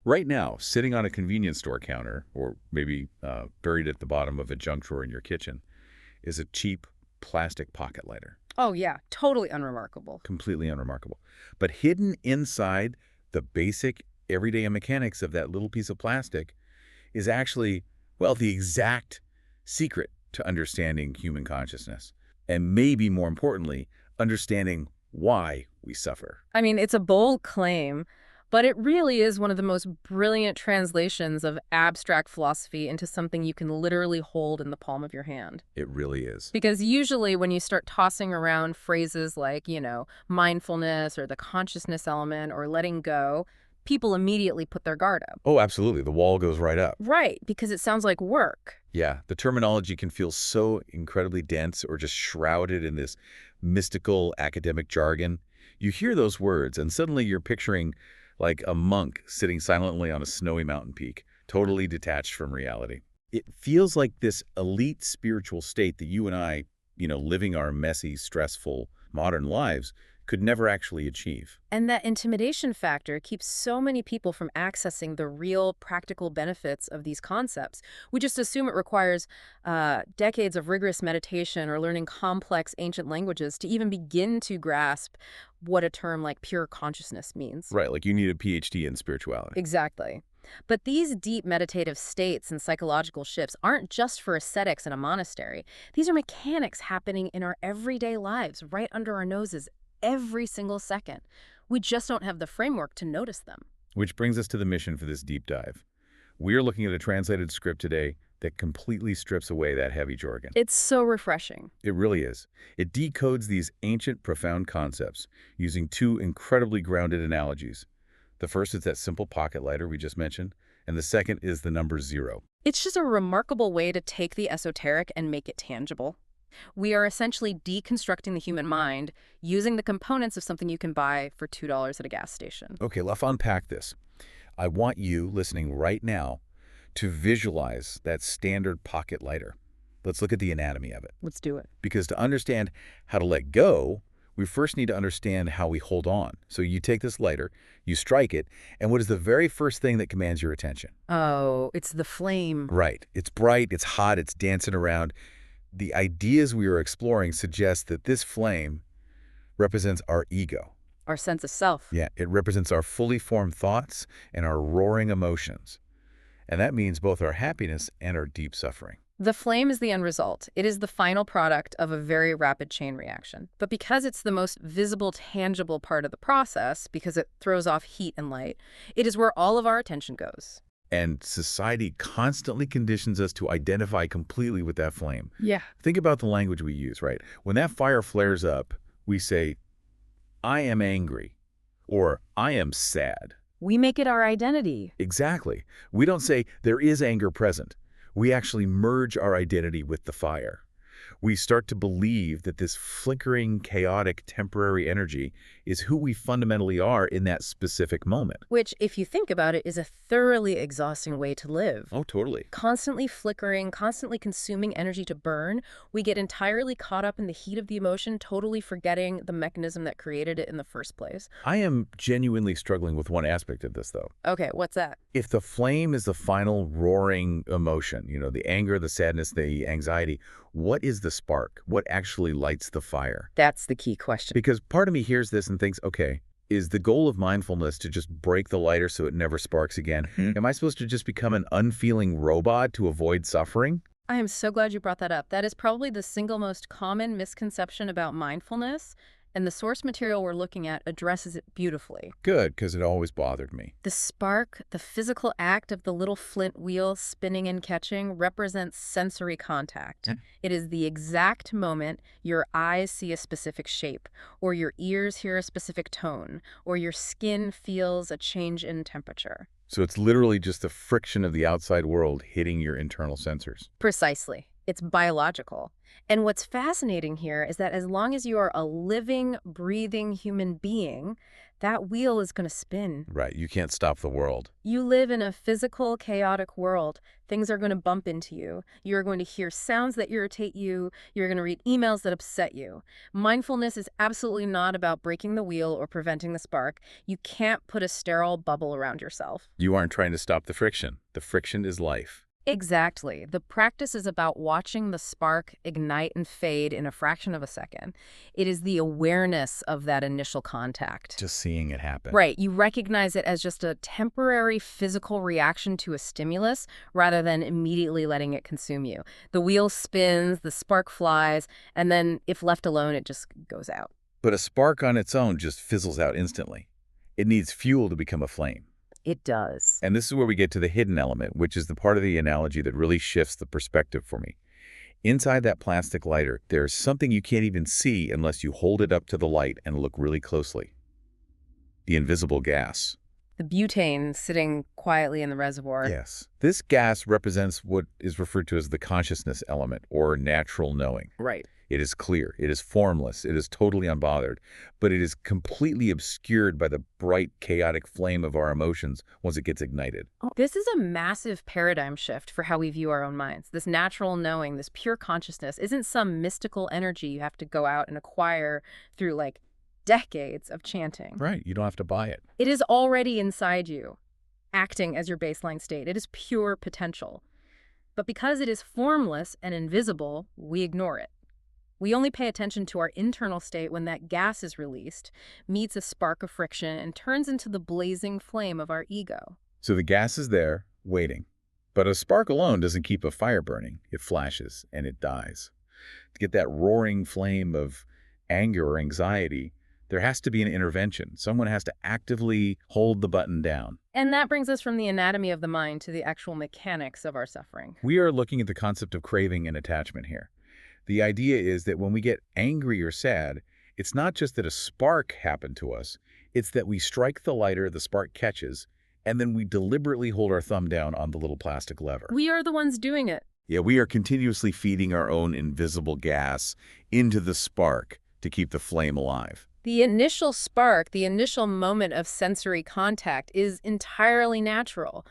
Right now, sitting on a convenience store counter, or maybe buried at the bottom of a junk drawer in your kitchen, is a cheap plastic pocket lighter. Oh, yeah, totally unremarkable. Completely unremarkable. But hidden inside the basic everyday mechanics of that little piece of plastic is actually, well, the exact secret to understanding human consciousness. And maybe more importantly, understanding why we suffer. I mean, it's a bold claim, but it really is one of the most brilliant translations of abstract philosophy into something you can literally hold in the palm of your hand. It really is. Because usually when you start tossing around phrases like, mindfulness or the consciousness element or letting go, people immediately put their guard up. Oh, absolutely. The wall goes right up. Right, because it sounds like work. Yeah, the terminology can feel so incredibly dense or just shrouded in this mystical academic jargon. You hear those words, and suddenly you're picturing like a monk sitting silently on a snowy mountain peak, totally detached from reality. It feels like this elite spiritual state that you and I, living our messy, stressful, modern lives, could never actually achieve. And that intimidation factor keeps so many people from accessing the real practical benefits of these concepts. We just assume it requires decades of rigorous meditation or learning complex ancient languages to even begin to grasp what a term like pure consciousness means. Right, like you need a PhD in spirituality. Exactly. But these deep meditative states and psychological shifts aren't just for ascetics in a monastery. These are mechanics happening in our everyday lives, right under our noses, every single second. We just don't have the framework to notice them. Which brings us to the mission for this deep dive. We're looking at a translated script today that completely strips away that heavy jargon. It's so refreshing. It really is. It decodes these ancient, profound concepts using two incredibly grounded analogies. The first is that simple pocket lighter we just mentioned, and the second is the number 0. It's just a remarkable way to take the esoteric and make it tangible. We are essentially deconstructing the human mind using the components of something you can buy for $2 at a gas station. Okay, let's unpack this. I want you, listening right now, to visualize that standard pocket lighter. Let's look at the anatomy of it. Let's do it. Because to understand how to let go, we first need to understand how we hold on. So you take this lighter, you strike it, and what is the very first thing that commands your attention? Oh, it's the flame. Right. It's bright, it's hot, it's dancing around. The ideas we are exploring suggest that this flame represents our ego. Our sense of self. Yeah, it represents our fully formed thoughts and our roaring emotions. And that means both our happiness and our deep suffering. The flame is the end result. It is the final product of a very rapid chain reaction. But because it's the most visible, tangible part of the process, because it throws off heat and light, it is where all of our attention goes. And society constantly conditions us to identify completely with that flame. Yeah. Think about the language we use, right? When that fire flares up, we say, I am angry, or I am sad. We make it our identity. Exactly. We don't say there is anger present. We actually merge our identity with the fire. We start to believe that this flickering, chaotic, temporary energy is who we fundamentally are in that specific moment. Which, if you think about it, is a thoroughly exhausting way to live. Oh, totally. Constantly flickering, constantly consuming energy to burn, we get entirely caught up in the heat of the emotion, totally forgetting the mechanism that created it in the first place. I am genuinely struggling with one aspect of this, though. Okay, what's that? If the flame is the final roaring emotion, the anger, the sadness, the anxiety, what is the spark? What actually lights the fire? That's the key question. Because part of me hears this and thinks, okay, is the goal of mindfulness to just break the lighter so it never sparks again? Am I supposed to just become an unfeeling robot to avoid suffering? I am so glad you brought that up. That is probably the single most common misconception about mindfulness, and the source material we're looking at addresses it beautifully. Good, because it always bothered me. The spark, the physical act of the little flint wheel spinning and catching, represents sensory contact. It is the exact moment your eyes see a specific shape, or your ears hear a specific tone, or your skin feels a change in temperature. So it's literally just the friction of the outside world hitting your internal sensors. Precisely. It's biological. And what's fascinating here is that as long as you are a living, breathing human being, that wheel is going to spin. Right, you can't stop the world. You live in a physical, chaotic world. Things are going to bump into you. You're going to hear sounds that irritate you. You're going to read emails that upset you. Mindfulness is absolutely not about breaking the wheel or preventing the spark. You can't put a sterile bubble around yourself. You aren't trying to stop the friction. The friction is life. Exactly. The practice is about watching the spark ignite and fade in a fraction of a second. It is the awareness of that initial contact. Just seeing it happen. Right. You recognize it as just a temporary physical reaction to a stimulus rather than immediately letting it consume you. The wheel spins, the spark flies, and then if left alone, it just goes out. But a spark on its own just fizzles out instantly. It needs fuel to become a flame. It does. And this is where we get to the hidden element, which is the part of the analogy that really shifts the perspective for me. Inside that plastic lighter, there's something you can't even see unless you hold it up to the light and look really closely. The invisible gas. The butane sitting quietly in the reservoir. Yes. This gas represents what is referred to as the consciousness element, or natural knowing. Right. It is clear, it is formless, it is totally unbothered, but it is completely obscured by the bright, chaotic flame of our emotions once it gets ignited. This is a massive paradigm shift for how we view our own minds. This natural knowing, this pure consciousness, isn't some mystical energy you have to go out and acquire through, like, decades of chanting. Right, you don't have to buy it. It is already inside you, acting as your baseline state. It is pure potential. But because it is formless and invisible, we ignore it. We only pay attention to our internal state when that gas is released, meets a spark of friction, and turns into the blazing flame of our ego. So the gas is there, waiting. But a spark alone doesn't keep a fire burning. It flashes and it dies. To get that roaring flame of anger or anxiety, there has to be an intervention. Someone has to actively hold the button down. And that brings us from the anatomy of the mind to the actual mechanics of our suffering. We are looking at the concept of craving and attachment here. The idea is that when we get angry or sad, it's not just that a spark happened to us, it's that we strike the lighter, the spark catches, and then we deliberately hold our thumb down on the little plastic lever. We are the ones doing it. Yeah, we are continuously feeding our own invisible gas into the spark to keep the flame alive. The initial spark, the initial moment of sensory contact is entirely natural.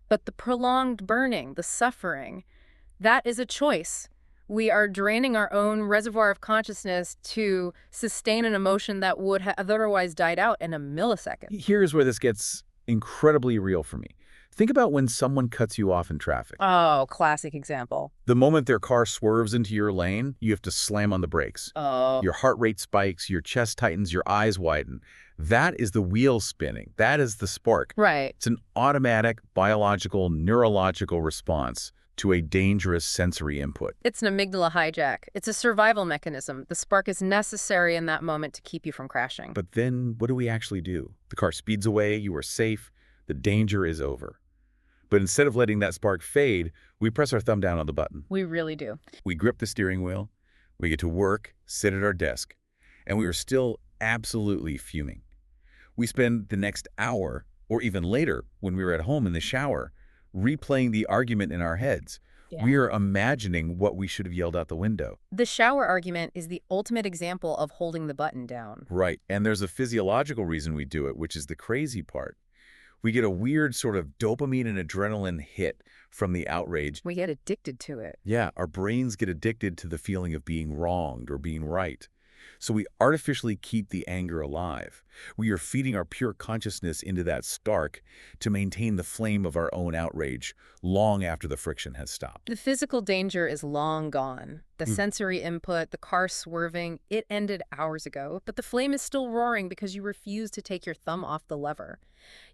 But the prolonged burning, the suffering, that is a choice. We are draining our own reservoir of consciousness to sustain an emotion that would have otherwise died out in a millisecond. Here's where this gets incredibly real for me. Think about when someone cuts you off in traffic. Oh, classic example. The moment their car swerves into your lane, you have to slam on the brakes. Oh. Your heart rate spikes, your chest tightens, your eyes widen. That is the wheel spinning. That is the spark. Right. It's an automatic, biological, neurological response to a dangerous sensory input. It's an amygdala hijack. It's a survival mechanism. The spark is necessary in that moment to keep you from crashing. But then what do we actually do? The car speeds away, you are safe, the danger is over. But instead of letting that spark fade, we press our thumb down on the button. We really do. We grip the steering wheel, we get to work, sit at our desk, and we are still absolutely fuming. We spend the next hour, or even later when we were at home in the shower, replaying the argument in our heads. Yeah. We are imagining what we should have yelled out the window. The shower argument is the ultimate example of holding the button down. Right, and there's a physiological reason we do it, which is the crazy part. We get a weird sort of dopamine and adrenaline hit from the outrage. We get addicted to it. Yeah, our brains get addicted to the feeling of being wronged or being right. So we artificially keep the anger alive. We are feeding our pure consciousness into that spark to maintain the flame of our own outrage long after the friction has stopped. The physical danger is long gone. The sensory input, the car swerving, it ended hours ago, but the flame is still roaring because you refuse to take your thumb off the lever.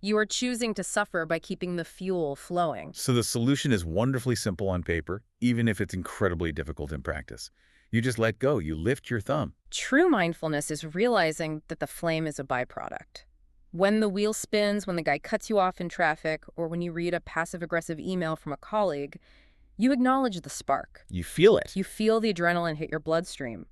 You are choosing to suffer by keeping the fuel flowing. So the solution is wonderfully simple on paper, even if it's incredibly difficult in practice. You just let go. You lift your thumb. True mindfulness is realizing that the flame is a byproduct. When the wheel spins, when the guy cuts you off in traffic, or when you read a passive-aggressive email from a colleague, you acknowledge the spark. You feel it. You feel the adrenaline hit your bloodstream.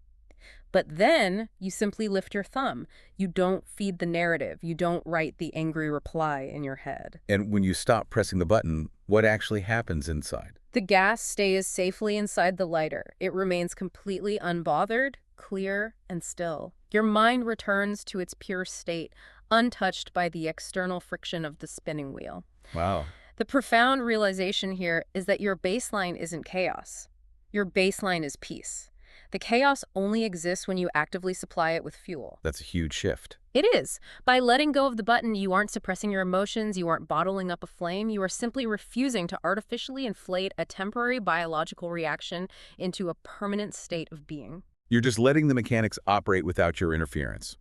But then you simply lift your thumb. You don't feed the narrative. You don't write the angry reply in your head. And when you stop pressing the button, what actually happens inside? The gas stays safely inside the lighter. It remains completely unbothered, clear, and still. Your mind returns to its pure state, untouched by the external friction of the spinning wheel. Wow. The profound realization here is that your baseline isn't chaos. Your baseline is peace. The chaos only exists when you actively supply it with fuel. That's a huge shift. It is. By letting go of the button, you aren't suppressing your emotions, you aren't bottling up a flame, you are simply refusing to artificially inflate a temporary biological reaction into a permanent state of being. You're just letting the mechanics operate without your interference.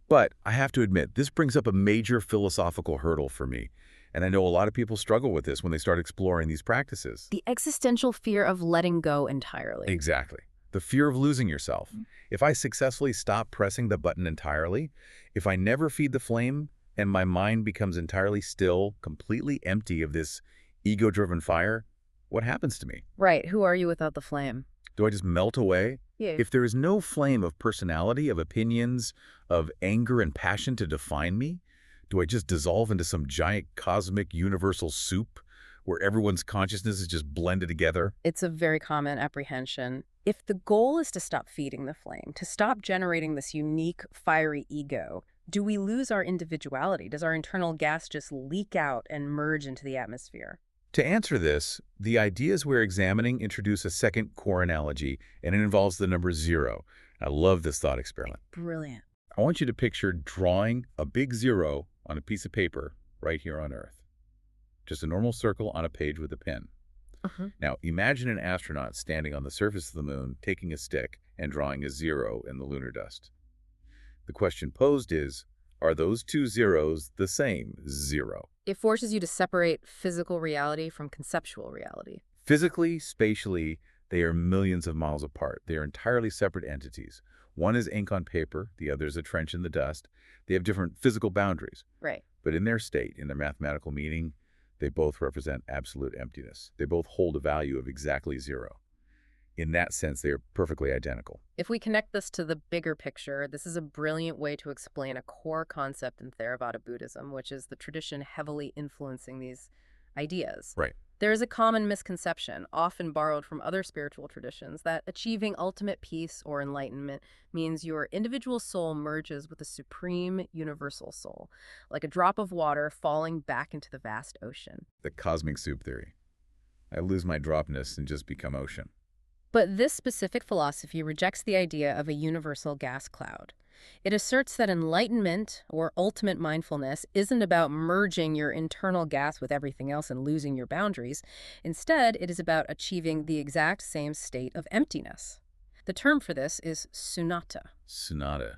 But I have to admit, this brings up a major philosophical hurdle for me. And I know a lot of people struggle with this when they start exploring these practices. The existential fear of letting go entirely. Exactly. The fear of losing yourself. If I successfully stop pressing the button entirely, if I never feed the flame and my mind becomes entirely still, completely empty of this ego-driven fire, what happens to me? Right, who are you without the flame? Do I just melt away? Yeah. If there is no flame of personality, of opinions, of anger and passion to define me, do I just dissolve into some giant cosmic universal soup where everyone's consciousness is just blended together? It's a very common apprehension. If the goal is to stop feeding the flame, to stop generating this unique, fiery ego, do we lose our individuality? Does our internal gas just leak out and merge into the atmosphere? To answer this, the ideas we're examining introduce a second core analogy, and it involves the number 0. I love this thought experiment. Brilliant. I want you to picture drawing a big 0 on a piece of paper right here on Earth. Just a normal circle on a page with a pen. Now, imagine an astronaut standing on the surface of the moon, taking a stick and drawing a 0 in the lunar dust. The question posed is, are those two zeros the same 0? It forces you to separate physical reality from conceptual reality. Physically, spatially, they are millions of miles apart. They are entirely separate entities. One is ink on paper, the other is a trench in the dust. They have different physical boundaries. Right. But in their state, in their mathematical meaning, they both represent absolute emptiness. They both hold a value of exactly 0. In that sense, they are perfectly identical. If we connect this to the bigger picture, this is a brilliant way to explain a core concept in Theravada Buddhism, which is the tradition heavily influencing these ideas. Right. There is a common misconception, often borrowed from other spiritual traditions, that achieving ultimate peace or enlightenment means your individual soul merges with the supreme universal soul, like a drop of water falling back into the vast ocean. The cosmic soup theory. I lose my dropness and just become ocean. But this specific philosophy rejects the idea of a universal gas cloud. It asserts that enlightenment, or ultimate mindfulness, isn't about merging your internal gas with everything else and losing your boundaries. Instead, it is about achieving the exact same state of emptiness. The term for this is sunnata. Sunnata.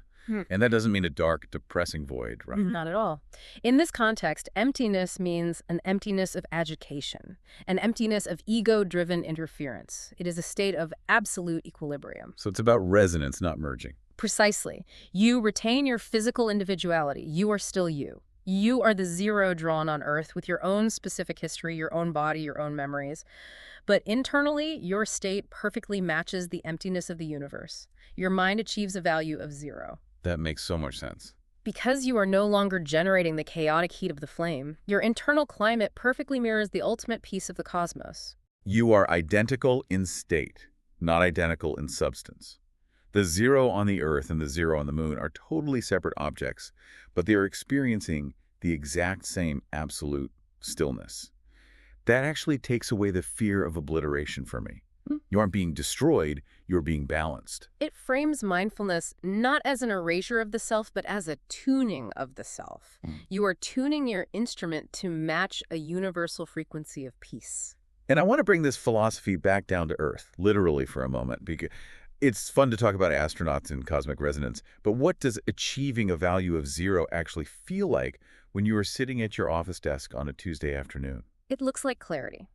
And that doesn't mean a dark, depressing void, right? Not at all. In this context, emptiness means an emptiness of agitation, an emptiness of ego-driven interference. It is a state of absolute equilibrium. So it's about resonance, not merging. Precisely. You retain your physical individuality. You are still you. You are the 0 drawn on Earth with your own specific history, your own body, your own memories. But internally, your state perfectly matches the emptiness of the universe. Your mind achieves a value of 0. That makes so much sense. Because you are no longer generating the chaotic heat of the flame, your internal climate perfectly mirrors the ultimate peace of the cosmos. You are identical in state, not identical in substance. The 0 on the Earth and the 0 on the moon are totally separate objects, but they are experiencing the exact same absolute stillness. That actually takes away the fear of obliteration for me. You aren't being destroyed, you're being balanced. It frames mindfulness not as an erasure of the self, but as a tuning of the self. You are tuning your instrument to match a universal frequency of peace. And I want to bring this philosophy back down to Earth, literally for a moment, because it's fun to talk about astronauts and cosmic resonance, but what does achieving a value of 0 actually feel like when you are sitting at your office desk on a Tuesday afternoon? It looks like clarity.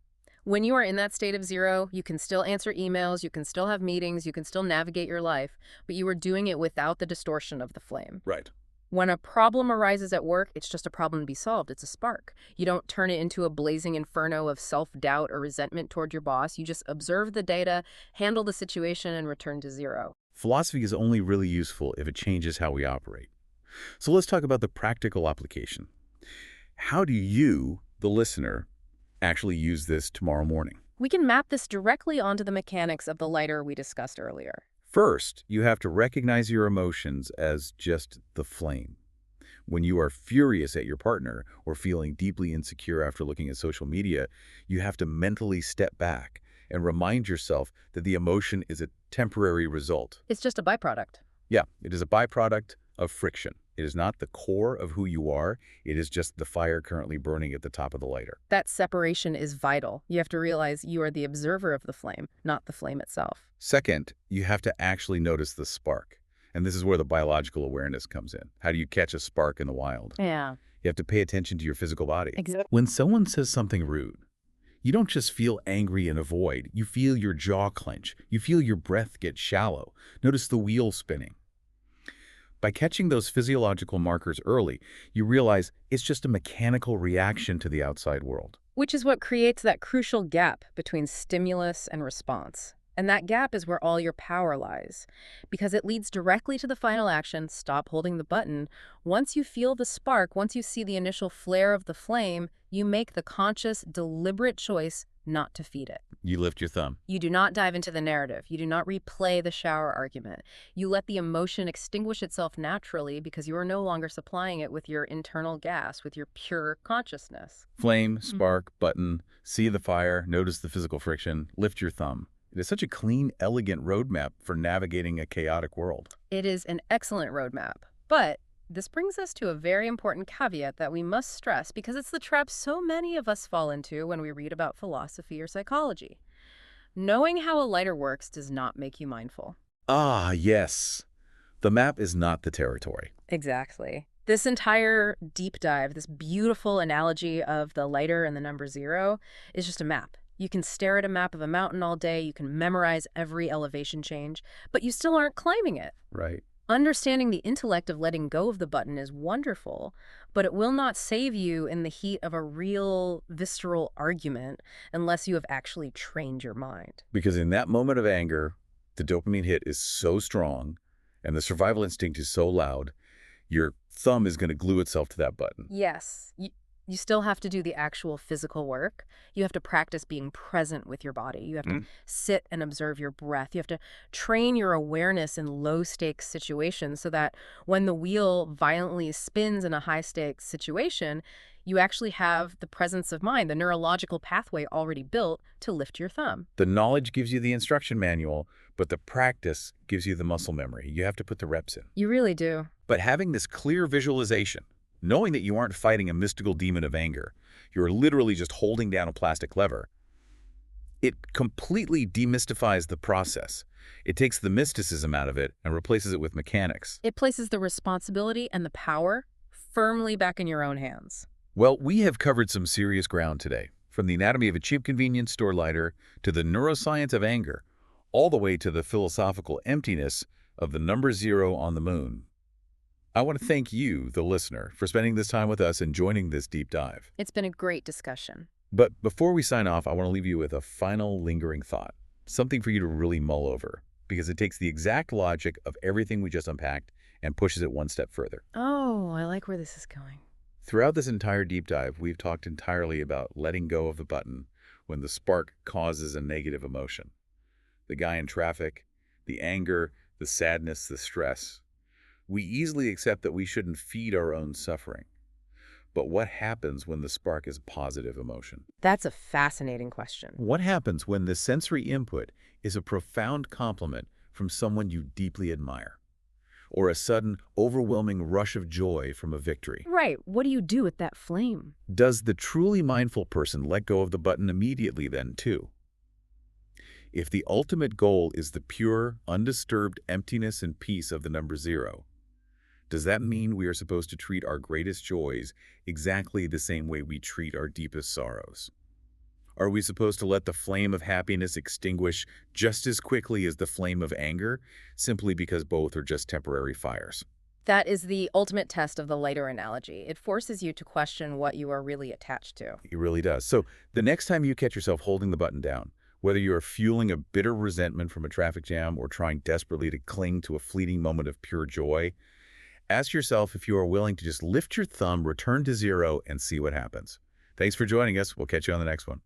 When you are in that state of 0, you can still answer emails, you can still have meetings, you can still navigate your life, but you are doing it without the distortion of the flame. Right. When a problem arises at work, it's just a problem to be solved. It's a spark. You don't turn it into a blazing inferno of self-doubt or resentment toward your boss. You just observe the data, handle the situation, and return to 0. Philosophy is only really useful if it changes how we operate. So let's talk about the practical application. How do you, the listener, actually use this tomorrow morning? We can map this directly onto the mechanics of the lighter we discussed earlier. First, you have to recognize your emotions as just the flame. When you are furious at your partner or feeling deeply insecure after looking at social media, you have to mentally step back and remind yourself that the emotion is a temporary result. It's just a byproduct. Yeah, it is a byproduct of friction. It is not the core of who you are. It is just the fire currently burning at the top of the lighter. That separation is vital. You have to realize you are the observer of the flame, not the flame itself. Second, you have to actually notice the spark. And this is where the biological awareness comes in. How do you catch a spark in the wild? Yeah. You have to pay attention to your physical body. Exactly. When someone says something rude, you don't just feel angry and avoid. You feel your jaw clench. You feel your breath get shallow. Notice the wheel spinning. By catching those physiological markers early, you realize it's just a mechanical reaction to the outside world. Which is what creates that crucial gap between stimulus and response. And that gap is where all your power lies, because it leads directly to the final action, stop holding the button. Once you feel the spark, once you see the initial flare of the flame, you make the conscious, deliberate choice not to feed it. You lift your thumb. You do not dive into the narrative. You do not replay the shower argument. You let the emotion extinguish itself naturally because you are no longer supplying it with your internal gas, with your pure consciousness. Flame, spark, button, see the fire, notice the physical friction, lift your thumb. It is such a clean, elegant roadmap for navigating a chaotic world. It is an excellent roadmap. But this brings us to a very important caveat that we must stress because it's the trap so many of us fall into when we read about philosophy or psychology. Knowing how a lighter works does not make you mindful. Ah, yes. The map is not the territory. Exactly. This entire deep dive, this beautiful analogy of the lighter and the number 0, is just a map. You can stare at a map of a mountain all day, you can memorize every elevation change, but you still aren't climbing it. Right. Understanding the intellect of letting go of the button is wonderful, but it will not save you in the heat of a real, visceral argument unless you have actually trained your mind. Because in that moment of anger, the dopamine hit is so strong and the survival instinct is so loud, your thumb is going to glue itself to that button. Yes, you still have to do the actual physical work. You have to practice being present with your body. You have to sit and observe your breath. You have to train your awareness in low-stakes situations so that when the wheel violently spins in a high-stakes situation, you actually have the presence of mind, the neurological pathway already built to lift your thumb. The knowledge gives you the instruction manual, but the practice gives you the muscle memory. You have to put the reps in. You really do. But having this clear visualization, knowing that you aren't fighting a mystical demon of anger, you're literally just holding down a plastic lever, it completely demystifies the process. It takes the mysticism out of it and replaces it with mechanics. It places the responsibility and the power firmly back in your own hands. Well, we have covered some serious ground today, from the anatomy of a cheap convenience store lighter to the neuroscience of anger, all the way to the philosophical emptiness of the number 0 on the moon. I want to thank you, the listener, for spending this time with us and joining this deep dive. It's been a great discussion. But before we sign off, I want to leave you with a final lingering thought, something for you to really mull over, because it takes the exact logic of everything we just unpacked and pushes it one step further. Oh, I like where this is going. Throughout this entire deep dive, we've talked entirely about letting go of the button when the spark causes a negative emotion. The guy in traffic, the anger, the sadness, the stress. We easily accept that we shouldn't feed our own suffering. But what happens when the spark is a positive emotion? That's a fascinating question. What happens when the sensory input is a profound compliment from someone you deeply admire? Or a sudden, overwhelming rush of joy from a victory? Right. What do you do with that flame? Does the truly mindful person let go of the button immediately then, too? If the ultimate goal is the pure, undisturbed emptiness and peace of the number 0, does that mean we are supposed to treat our greatest joys exactly the same way we treat our deepest sorrows? Are we supposed to let the flame of happiness extinguish just as quickly as the flame of anger, simply because both are just temporary fires? That is the ultimate test of the lighter analogy. It forces you to question what you are really attached to. It really does. So the next time you catch yourself holding the button down, whether you are fueling a bitter resentment from a traffic jam or trying desperately to cling to a fleeting moment of pure joy, ask yourself if you are willing to just lift your thumb, return to 0, and see what happens. Thanks for joining us. We'll catch you on the next one.